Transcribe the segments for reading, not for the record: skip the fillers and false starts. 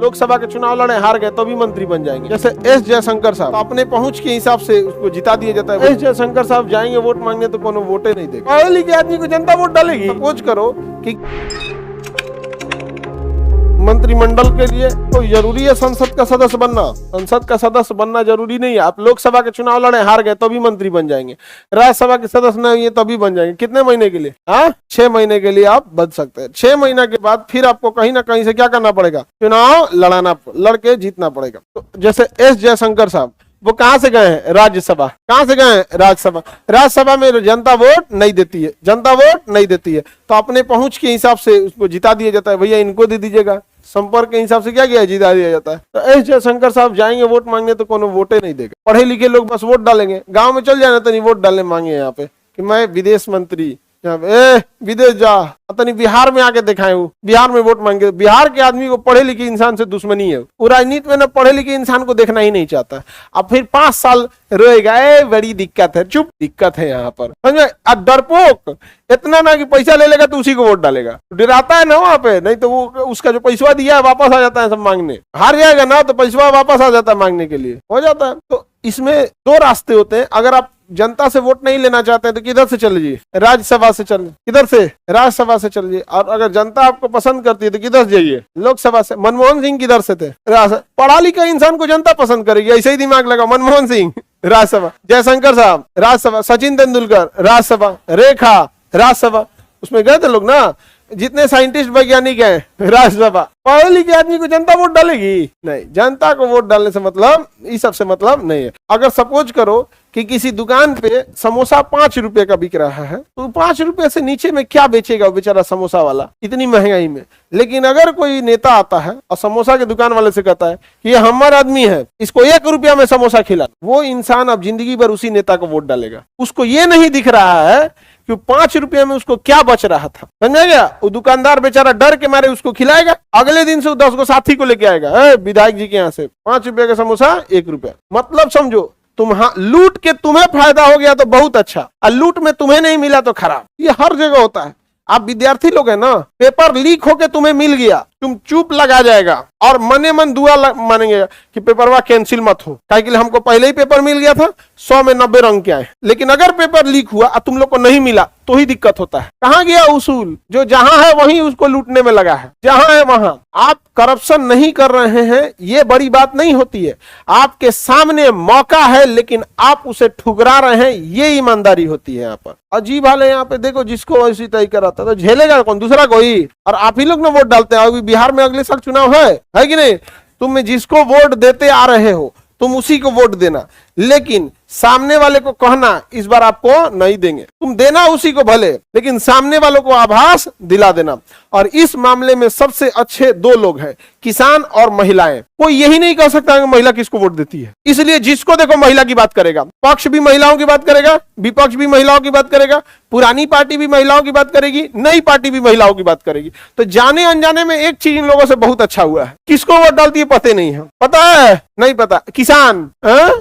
लोकसभा के चुनाव लड़े, हार गए तो भी मंत्री बन जाएंगे। जैसे एस जयशंकर साहब, तो अपने पहुंच के हिसाब से उसको जिता दिया जाता है। एस जयशंकर साहब जाएंगे वोट मांगने तो कोनो वोटे नहीं देगा। पढ़े लिखे आदमी को जनता वोट डालेगी। सपोज करो कि मंत्रिमंडल के लिए तो जरूरी है संसद का सदस्य बनना। संसद का सदस्य बनना जरूरी नहीं है। आप लोकसभा के चुनाव लड़े, हार गए तो भी मंत्री बन जाएंगे। राज्यसभा के सदस्य नहीं है तभी बन जाएंगे। कितने महीने के लिए? 6 महीने के लिए आप बन सकते हैं। 6 महीना के बाद फिर आपको कहीं ना कहीं से क्या करना पड़ेगा? चुनाव लड़के जीतना पड़ेगा। तो जैसे एस जयशंकर साहब, वो कहां से गए हैं? राज्यसभा। कहां से गए हैं? राज्यसभा। राज्यसभा में जनता वोट नहीं देती है, जनता वोट नहीं देती है, तो अपने पहुंच के हिसाब से उसको जिता दिया जाता है। भैया इनको दे दीजिएगा, संपर्क के हिसाब से क्या किया, जिता दिया जाता है। तो एस जयशंकर साहब जाएंगे वोट मांगने तो कोनो वोटे नहीं देगा। पढ़े लिखे लोग बस वोट डालेंगे। गांव में चल जाना तो नहीं वोट डालने मांगे यहाँ पे कि मैं विदेश मंत्री, विदेश जा, नहीं बिहार में आके दिखाए हूँ, बिहार में वोट मांगे। बिहार के आदमी को पढ़े लिखे इंसान से दुश्मनी है। वो राजनीति में ना पढ़े लिखे इंसान को देखना ही नहीं चाहता। अब फिर 5 साल रोएगा, बड़ी दिक्कत है। चुप, दिक्कत है यहाँ पर, समझे? डरपोक इतना ना कि पैसा ले लेगा तो उसी को वोट डालेगा। डराता है ना वहां पे, नहीं तो वो उसका जो पैसा दिया है वापस आ जाता है सब मांगने। हार जाएगा ना तो पैसा वापस आ जाता है मांगने के लिए, हो जाता है। तो इसमें 2 रास्ते होते हैं। अगर आप जनता से वोट नहीं लेना चाहते हैं तो किधर से चलिए? राज्यसभा से चलिए। किधर से? राज्यसभा से चलिए। और अगर जनता आपको पसंद करती है तो किधर से जाइए? लोकसभा से। मनमोहन सिंह किधर से थे? पढ़ा लिखा इंसान को जनता पसंद करेगी, ऐसे ही दिमाग लगा। मनमोहन सिंह राज्यसभा, जयशंकर साहब राज्यसभा, सचिन तेंदुलकर राज्यसभा, रेखा राज्यसभा, उसमें गए थे लोग ना। जितने साइंटिस्ट वैज्ञानिक हैं राज्यसभा। पढ़े लिखे आदमी को जनता वोट डालेगी? नहीं, जनता को वोट डालने से मतलब, इस सब से मतलब नहीं है। अगर सपोज करो कि किसी दुकान पे समोसा 5 रुपए का बिक रहा है, तो 5 रुपए से नीचे में क्या बेचेगा वो बेचारा समोसा वाला इतनी महंगाई में। लेकिन अगर कोई नेता आता है और समोसा के दुकान वाले से कहता है कि ये हमारा आदमी है, इसको 1 रुपया में समोसा खिला, वो इंसान अब जिंदगी भर उसी नेता को वोट डालेगा। उसको ये नहीं दिख रहा है कि 5 रुपये में उसको क्या बच रहा था, समझा गया? वो दुकानदार बेचारा डर के मारे उसको खिलाएगा। अगले दिन से 10 को साथी को लेके आएगा, विधायक जी के यहाँ से 5 रुपये का समोसा 1 रुपया। मतलब समझो, लूट के तुम्हें फायदा हो गया तो बहुत अच्छा, और लूट में तुम्हें नहीं मिला तो खराब। ये हर जगह होता है। आप विद्यार्थी लोग हैं ना, पेपर लीक होके तुम्हें मिल गया, तुम चुप लगा जाएगा और मने मन दुआ मानेंगे कि पेपरवा कैंसिल मत हो, क्योंकि हमको पहले ही पेपर मिल गया था, 100 में 90 रंग के आए। लेकिन अगर पेपर लीक हुआ और तुम लोग को नहीं मिला तो ही दिक्कत होता है। कहाँ गया उसूल? जो जहां है वहीं उसको लूटने में लगा है, जहां है वहां। आप करप्शन नहीं कर रहे हैं, ये बड़ी बात नहीं होती है। आपके सामने मौका है लेकिन आप उसे ठुकरा रहे हैं, ये ईमानदारी होती है। यहाँ पर अजीब हाल है। यहाँ पे देखो, जिसको ऐसी तय कराता तो झेलेगा कौन? दूसरा कोई। और आप ही लोग ना वोट डालते हैं। अभी बिहार में अगले साल चुनाव है कि नहीं? तुम जिसको वोट देते आ रहे हो तुम उसी को वोट देना, लेकिन सामने वाले को कहना इस बार आपको नहीं देंगे। तुम देना उसी को भले, लेकिन सामने वालों को आभास दिला देना। और इस मामले में सबसे अच्छे 2 लोग हैं, किसान और महिलाएं। कोई यही नहीं कह सकता कि महिला किसको वोट देती है। इसलिए जिसको देखो महिला की बात करेगा, पक्ष भी महिलाओं की बात करेगा, विपक्ष भी महिलाओं की बात करेगा, पुरानी पार्टी भी महिलाओं की बात करेगी, नई पार्टी भी महिलाओं की बात करेगी। तो जाने अनजाने में एक चीज इन लोगों से बहुत अच्छा हुआ है, किसको वोट डालती है पता नहीं है। पता है? नहीं पता। किसान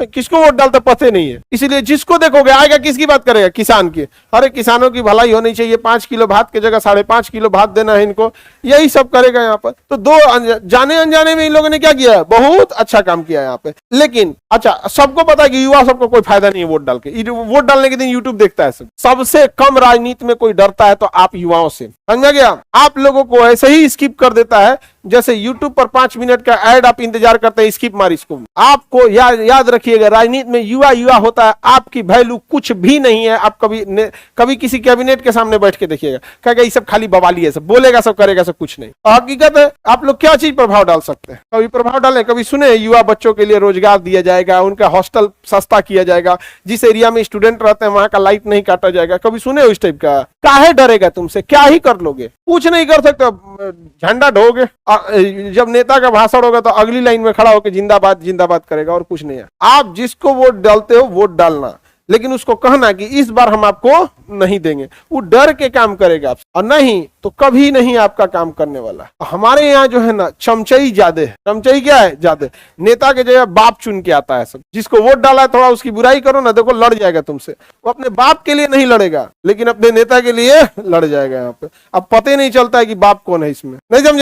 किसको वोट डालता पता नहीं है। इसलिए जिसको देखोगे आएगा किसकी बात करेगा? किसान की। अरे किसानों की भलाई होनी चाहिए, 5 किलो भात की जगह 5.5 किलो भात देना है इनको, यही सब करेगा यहाँ पर। तो 2 जाने अनजाने में इन लोगों ने क्या किया है? बहुत अच्छा काम किया यहाँ पे। लेकिन अच्छा, सबको पता है कि युवा सबको कोई फायदा नहीं है वोट डाल के। वोट डालने के दिन यूट्यूब देखता है सब। सबसे कम राजनीति में कोई डरता है तो आप युवाओं से, समझा गया? आप लोगों को ऐसे ही स्किप कर देता है जैसे YouTube पर 5 मिनट का ऐड आप इंतजार करते हैं, स्किप मार इसको। आपको याद रखिएगा, राजनीति में युवा होता है, आपकी वैल्यू कुछ भी नहीं है। आप कभी किसी कैबिनेट के सामने बैठ के देखिएगा, कहेगा ये सब खाली बवाली है, सब बोलेगा सब करेगा सब कुछ नहीं। हकीकत है, आप लोग क्या चीज प्रभाव डाल सकते हैं? कभी प्रभाव डालें, कभी सुने युवा बच्चों के लिए रोजगार दिया जाएगा, उनका हॉस्टल सस्ता किया जाएगा, जिस एरिया में स्टूडेंट रहते हैं वहां का लाइट नहीं काटा जाएगा, कभी सुने उस टाइप का? काहे डरेगा तुमसे? क्या ही कर लोगे? कुछ नहीं कर सकते, झंडा ढोगे। जब नेता का भाषण होगा तो अगली लाइन में खड़ा होकर जिंदाबाद जिंदाबाद करेगा, और कुछ नहीं है। आप जिसको वोट डालते हो वोट डालना, लेकिन उसको कहना कि इस बार हम आपको नहीं देंगे। वो डर के काम करेगा, और नहीं तो कभी नहीं आपका काम करने वाला। हमारे यहाँ जो है ना, चमचई ज्यादा है। चमचई क्या है? ज्यादा। नेता के जगह बाप चुन के आता है सब। जिसको वोट डाला है थोड़ा उसकी बुराई करो ना, देखो लड़ जाएगा तुमसे। वो अपने बाप के लिए नहीं लड़ेगा, लेकिन अपने नेता के लिए लड़ जाएगा यहाँ पे। अब पता ही नहीं चलता है कि बाप कौन है इसमें, नहीं समझे?